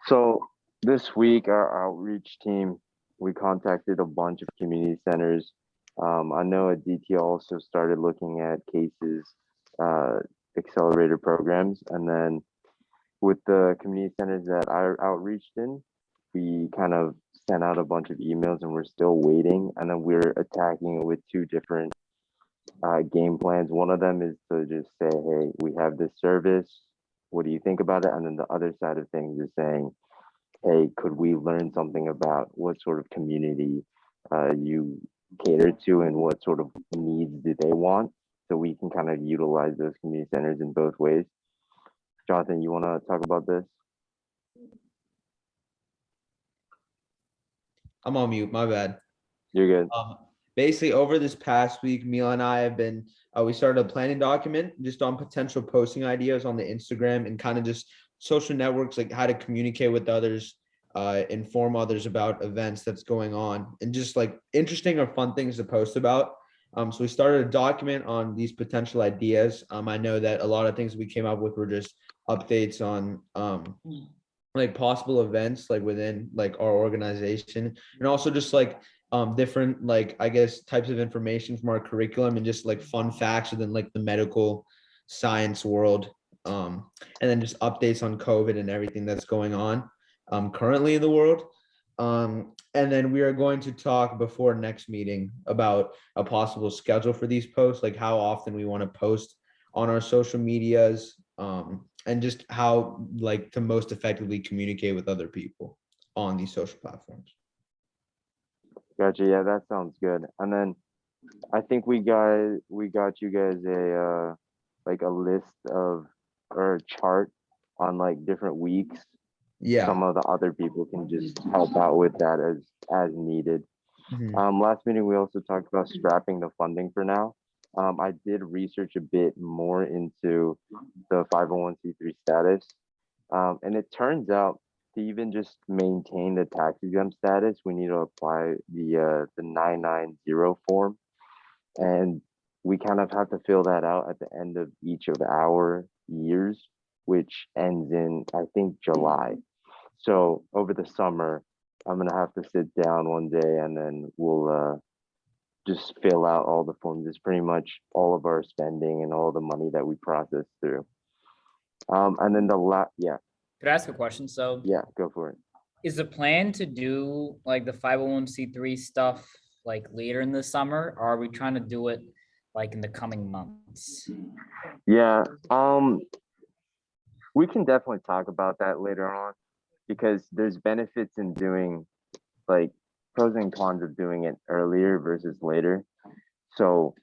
So this week, our outreach team, we contacted a bunch of community centers. I know at DT also started looking at cases, uh, accelerator programs, and then with the community centers that I outreached in, we kind of sent out a bunch of emails and we're still waiting. And then we're attacking it with two different game plans. One of them is to just say, hey, we have this service. What do you think about it? And then the other side of things is saying, hey, could we learn something about what sort of community you cater to and what sort of needs do they want? So we can kind of utilize those community centers in both ways. Jonathan, you want to talk about this? I'm on mute, my bad. You're good. Basically, over this past week, Mila and I have been, we started a planning document just on potential posting ideas on the Instagram and kind of just social networks, like how to communicate with others, inform others about events that's going on, and just like interesting or fun things to post about. So we started a document on these potential ideas. I know that a lot of things we came up with were just updates on like possible events like within like our organization, and also just like different like I guess types of information from our curriculum and just like fun facts within like the medical science world, and then just updates on COVID and everything that's going on currently in the world. And then we are going to talk before next meeting about a possible schedule for these posts, like how often we want to post on our social medias, and just how like to most effectively communicate with other people on these social platforms. Gotcha. Yeah, that sounds good. And then I think we got you guys a like a list of or a chart on like different weeks. Yeah. Some of the other people can just help out with that as needed. Mhm. Last meeting we also talked about strapping the funding for now. I did research a bit more into the 501c3 status, and it turns out to even just maintain the tax exempt status, we need to apply the 990 form, and we kind of have to fill that out at the end of each of our years, which ends in I think July. So over the summer, I'm gonna have to sit down one day and then we'll just fill out all the forms. It's pretty much all of our spending and all the money that we process through. And then yeah, Could I ask a question? So yeah, go for it. is the plan to do like the 501c3 stuff like later in the summer, or are we trying to do it like in the coming months? Yeah, we can definitely talk about that later on because there's benefits in doing like pros and cons of doing it earlier versus later. So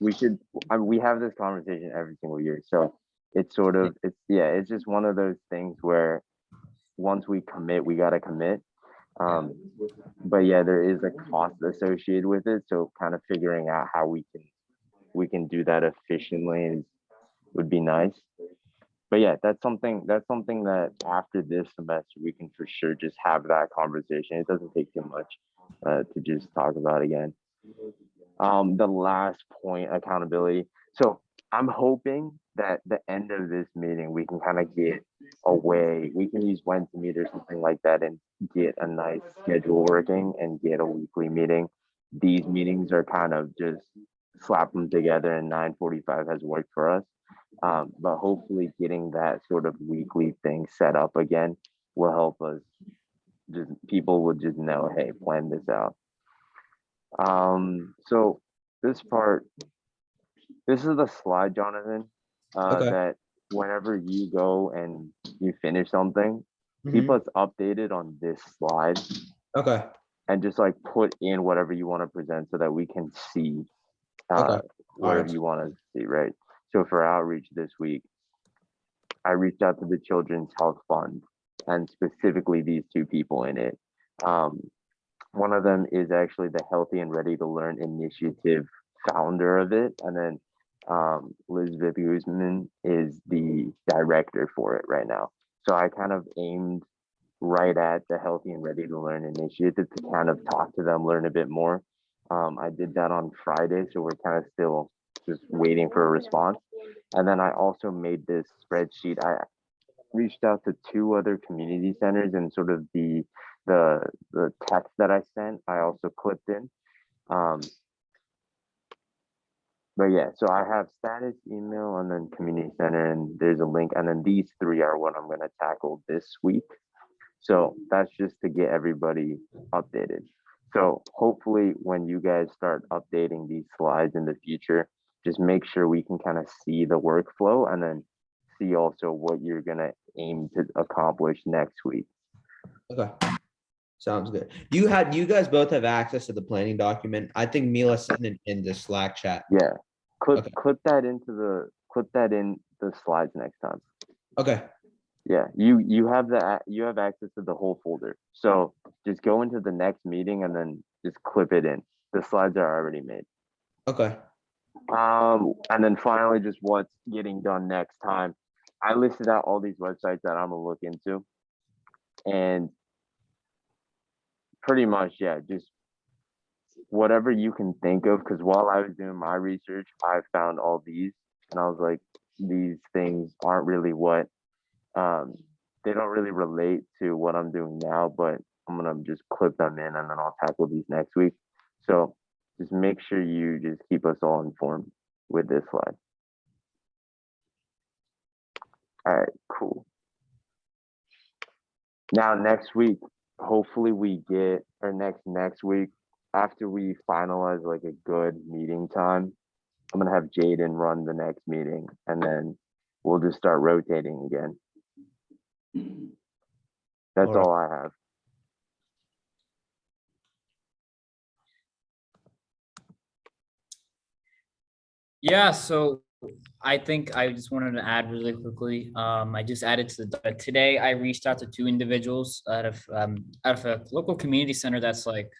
we should, we have this conversation every single year. So it's sort of, it's just one of those things where once we commit, we got to commit. But yeah, there is a cost associated with it. So kind of figuring out how we can do that efficiently would be nice. But yeah, that's something that after this semester we can for sure just have that conversation. It doesn't take too much to just talk about again. The last point, accountability. So I'm hoping that the end of this meeting we can kind of get away. We can use Wednesday meet or something like that and get a nice schedule working and get a weekly meeting. These meetings are kind of just slap them together, and 9:45 has worked for us. But hopefully getting that sort of weekly thing set up again will help us. Just people will just know, hey, plan this out. So this part, this is the slide, Jonathan, Okay. that whenever you go and you finish something, keep Mhm. us updated on this slide Okay. and just like put in whatever you want to present so that we can see Okay. whatever Alright. you want to see, right? So for outreach this week, I reached out to the Children's Health Fund and specifically these two people in it. Um, One of them is actually the Healthy and Ready to Learn initiative founder of it. And then Elizabeth Guzman is the director for it right now. So I kind of aimed right at the Healthy and Ready to Learn initiative to kind of talk to them, learn a bit more. I did that on Friday, so we're kind of still just waiting for a response. And then I also made this spreadsheet. reached out to two other community centers, and sort of the text that I sent, I also clipped in. Um, but yeah, so I have status, email, and then community center, and there's a link, and then these three are what I'm gonna tackle this week. So that's just to get everybody updated. So hopefully when you guys start updating these slides in the future, just make sure we can kind of see the workflow and then see also what you're gonna aim to accomplish next week. Okay. Sounds good. You guys both have access to the planning document. I think Mila sent it in the Slack chat. Yeah, clip Okay. clip that into clip that in the slides next time. Okay. Yeah, you have you have access to the whole folder. So just go into the next meeting and then just clip it in. The slides are already made. Okay. And then finally, just what's getting done next time. I listed out all these websites that I'm gonna look into, and pretty much, yeah, just whatever you can think of. Because while I was doing my research, I found all these, and I was like, these things aren't really what they don't really relate to what I'm doing now, but I'm gonna just clip them in and then I'll tackle these next week. So just make sure you just keep us all informed with this slide. All right, cool. Now next week, hopefully we get, or next week, after we finalize like a good meeting time, I'm gonna have Jaden run the next meeting and then we'll just start rotating again. That's Alright. all I have. Yeah, so I think I just wanted to add really quickly. I just added to the today. I reached out to two individuals out of a local community center that's like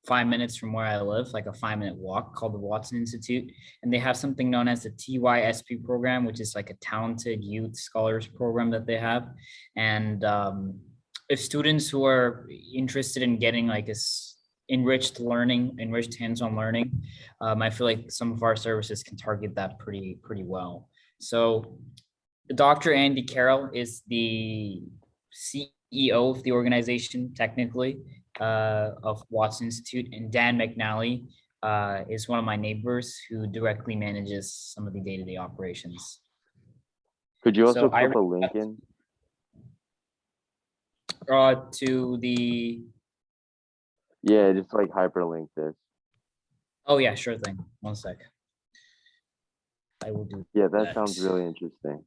5 minutes from where I live, like a 5 minute walk, called the Watson Institute, and they have something known as the TYSP program, which is like a talented youth scholars program that they have, and if students who are interested in getting like this enriched learning, enriched hands-on learning, I feel like some of our services can target that pretty well. So Dr. Andy Carroll is the CEO of the organization, technically, of Watson Institute, and Dan McNally is one of my neighbors who directly manages some of the day-to-day operations. Could you also So I put a link in? to the, Yeah, just like hyperlink this. oh yeah, sure thing. One sec. I will do. Yeah, that sounds really interesting.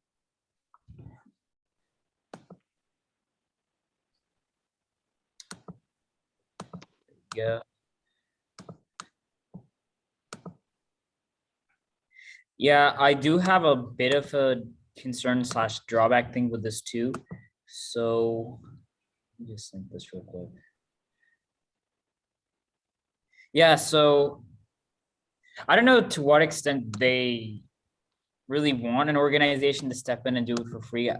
Yeah. Yeah, I do have a bit of a concern slash drawback thing with this too. So let me just think this real quick. Yeah, so I don't know to what extent they really want an organization to step in and do it for free,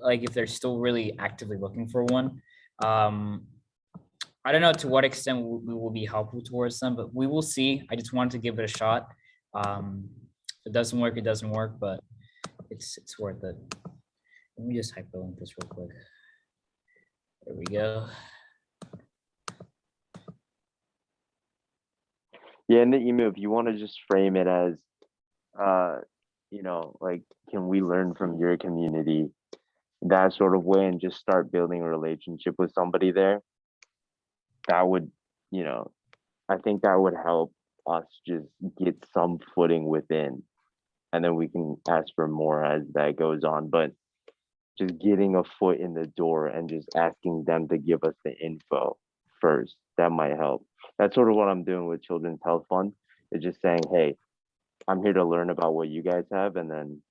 like if they're still really actively looking for one. I don't know to what extent we will be helpful towards them, but we will see. I just wanted to give it a shot. If it doesn't work, it doesn't work, but it's worth it. Let me just hyperlink this real quick. There we go. Yeah, in the email, if you want to just frame it as, you know, like, can we learn from your community, that sort of way, and just start building a relationship with somebody there, that would, you know, I think that would help us just get some footing within, and then we can ask for more as that goes on. But just getting a foot in the door and just asking them to give us the info first, that might help. That's sort of what I'm doing with Children's Health Fund. It's just saying, hey, I'm here to learn about what you guys have, and then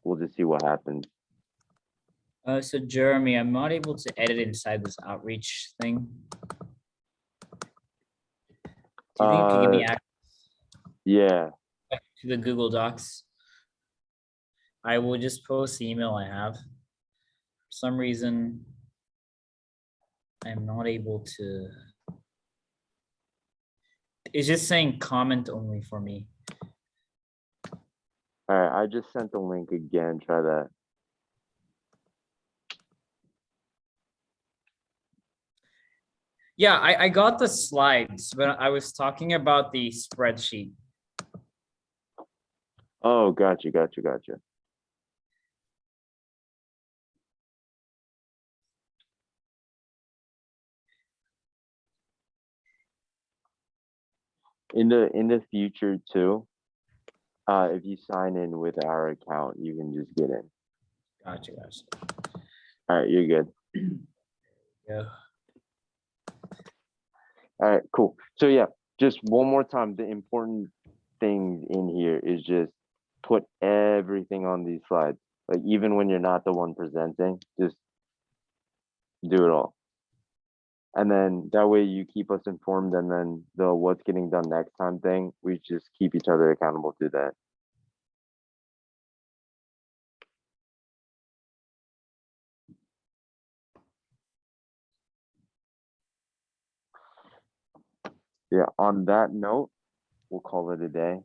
we'll just see what happens. So Jeremy, I'm not able to edit inside this outreach thing. Do you think you could give me access Yeah, to the Google Docs? I will just post the email I have. For some reason, I'm not able to. It's just saying comment only for me. all right, I just sent the link again, try that. Yeah, I got the slides, but I was talking about the spreadsheet. Oh, gotcha. In the future too, if you sign in with our account, you can just get in. Gotcha. All right, you're good. Yeah. All right, cool. So yeah, just one more time, the important thing in here is just put everything on these slides. Like even when you're not the one presenting, just do it all. And then that way you keep us informed, and then the what's getting done next time thing, we just keep each other accountable to that. Yeah, on that note, we'll call it a day.